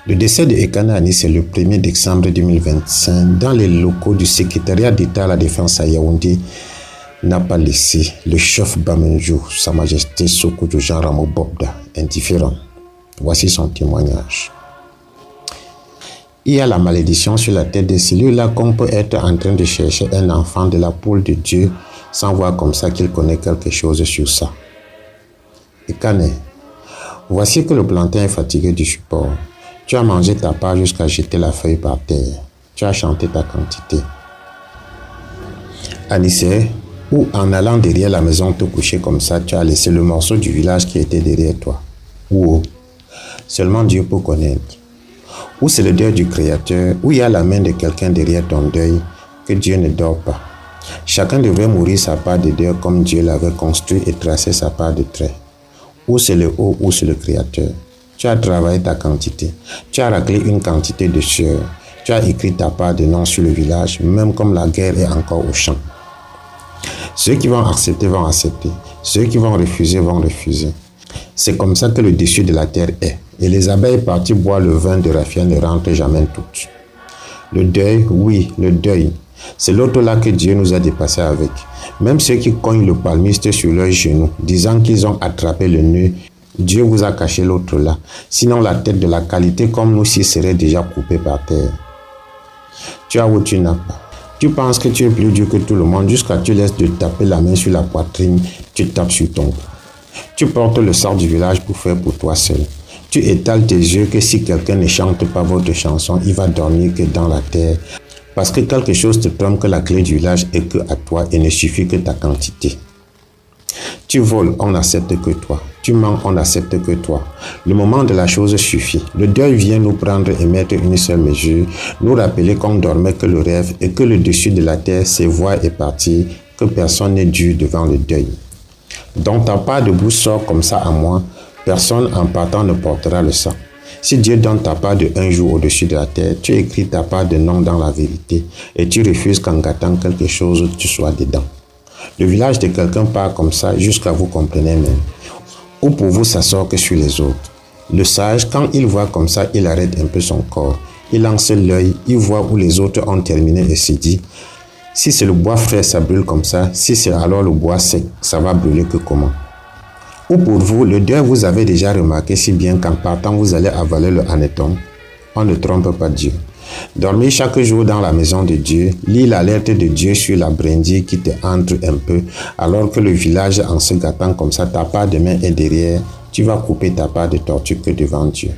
Le décès de Ekane Anis le 1er décembre 2025 dans les locaux du secrétariat d'État à la Défense à Yaoundé n'a pas laissé le chef Bamenjo, Sa Majesté Sokoudjo Jean Ramo Bobda, indifférent. Voici son témoignage. Il y a la malédiction sur la tête de celui-là qu'on peut être en train de chercher un enfant de la poule de Dieu sans voir comme ça qu'il connaît quelque chose sur ça. Ekane, voici que le plantain est fatigué du support. Tu as mangé ta part jusqu'à jeter la feuille par terre. Tu as chanté ta quantité. Anissé, ou en allant derrière la maison te coucher comme ça, tu as laissé le morceau du village qui était derrière toi. Ou seulement Dieu peut connaître. Ou c'est le deuil du Créateur, ou il y a la main de quelqu'un derrière ton deuil, que Dieu ne dort pas. Chacun devrait mourir sa part de deuil comme Dieu l'avait construit et tracé sa part de trait. Ou c'est le haut, ou c'est le Créateur. Tu as travaillé ta quantité. Tu as raclé une quantité de sueur. Tu as écrit ta part de nom sur le village, même comme la guerre est encore au champ. Ceux qui vont accepter vont accepter. Ceux qui vont refuser vont refuser. C'est comme ça que le dessus de la terre est. Et les abeilles parties boire le vin de raffia ne rentrent jamais toutes. Le deuil, oui, le deuil. C'est l'autre là que Dieu nous a dépassés avec. Même ceux qui cognent le palmiste sur leurs genoux, disant qu'ils ont attrapé le nœud, Dieu vous a caché l'autre là. Sinon la tête de la qualité comme nous ci serait déjà coupée par terre. Tu as ou tu n'as pas. Tu penses que tu es plus dur que tout le monde jusqu'à tu laisses de taper la main sur la poitrine, tu tapes sur ton cou. Tu portes le sort du village pour faire pour toi seul. Tu étales tes yeux que si quelqu'un ne chante pas votre chanson, il va dormir que dans la terre. Parce que quelque chose te trompe que la clé du village est que à toi et ne suffit que ta quantité. Tu voles, on n'accepte que toi. Tu mens, on n'accepte que toi. Le moment de la chose suffit. Le deuil vient nous prendre et mettre une seule mesure, nous rappeler qu'on dormait que le rêve et que le dessus de la terre, c'est voir et partir, que personne n'est dur devant le deuil. Donc ta part de boue sort comme ça à moi, personne en partant ne portera le sang. Si Dieu donne ta part de un jour au-dessus de la terre, tu écris ta part de nom dans la vérité et tu refuses qu'en gâtant quelque chose, tu sois dedans. Le village de quelqu'un part comme ça jusqu'à vous comprenez même. Ou pour vous, ça sort que sur les autres. Le sage, quand il voit comme ça, il arrête un peu son corps. Il lance l'œil, il voit où les autres ont terminé et se dit, si c'est le bois frais, ça brûle comme ça. Si c'est alors le bois sec, ça va brûler que comment? Ou pour vous, le deuil, vous avez déjà remarqué si bien qu'en partant, vous allez avaler le hanneton. On ne trompe pas Dieu. Dormir chaque jour dans la maison de Dieu, lis l'alerte de Dieu sur la brindille qui te entre un peu, alors que le village, en se gâtant comme ça, ta part de main est derrière, tu vas couper ta part de tortue que devant Dieu.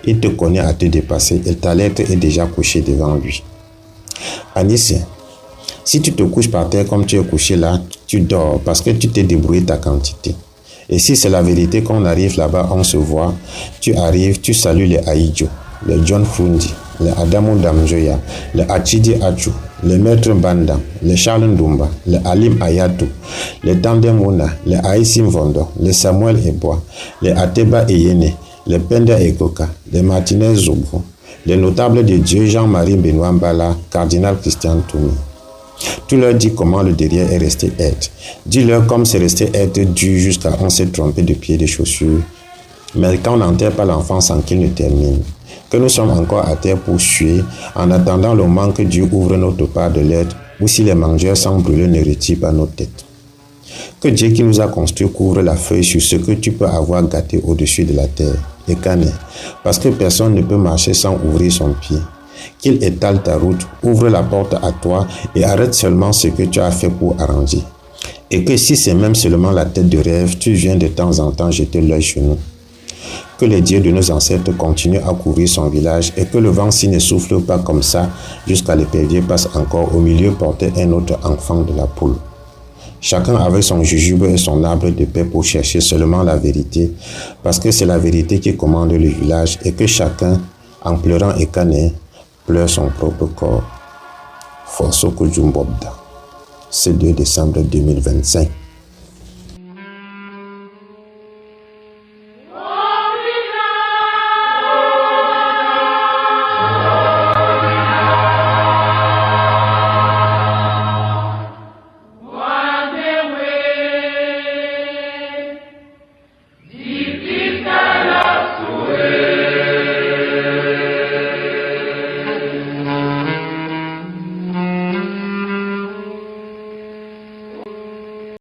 Il te connaît à te dépasser et ta lettre est déjà couchée devant lui. Anis, si tu te couches par terre comme tu es couché là, tu dors parce que tu t'es débrouillé ta quantité. Et si c'est la vérité qu'on arrive là-bas, on se voit, tu arrives, tu salues les Aïdjo, les John Frundi, les Adamo Damjoya, les Achidi Achou, les Maîtres Banda, les Charles Ndumba, les Alim Ayatou, les Tandemona, les Aïssim Vondo, les Samuel Ebois, les Ateba Eyene, les Penda Ekoka, les Martinez Zoubou, les notables de Dieu Jean-Marie Benoît Mbala, cardinal Christian Toumi. Tu leur dis comment le derrière est resté être. Dis-leur comme c'est resté être dur jusqu'à on s'est trompé de pied de chaussures. Mais quand on n'enterre pas l'enfant sans qu'il ne termine, que nous sommes encore à terre pour suer en attendant le moment que Dieu ouvre notre part de l'aide ou si les mangeurs sans brûler ne retirent pas nos têtes. Que Dieu qui nous a construit couvre la feuille sur ce que tu peux avoir gâté au-dessus de la terre. Ekane, parce que personne ne peut marcher sans ouvrir son pied. Qu'il étale ta route, ouvre la porte à toi et arrête seulement ce que tu as fait pour arranger. Et que si c'est même seulement la tête de rêve, tu viens de temps en temps jeter l'œil sur nous. Que les dieux de nos ancêtres continuent à couvrir son village et que le vent s'y ne souffle pas comme ça jusqu'à l'épervier passe encore au milieu porter un autre enfant de la poule. Chacun avec son jujube et son arbre de paix pour chercher seulement la vérité, parce que c'est la vérité qui commande le village et que chacun, en pleurant Ekane, pleure son propre corps. Force Sokoudjo Bobda. Ce 2 décembre 2025.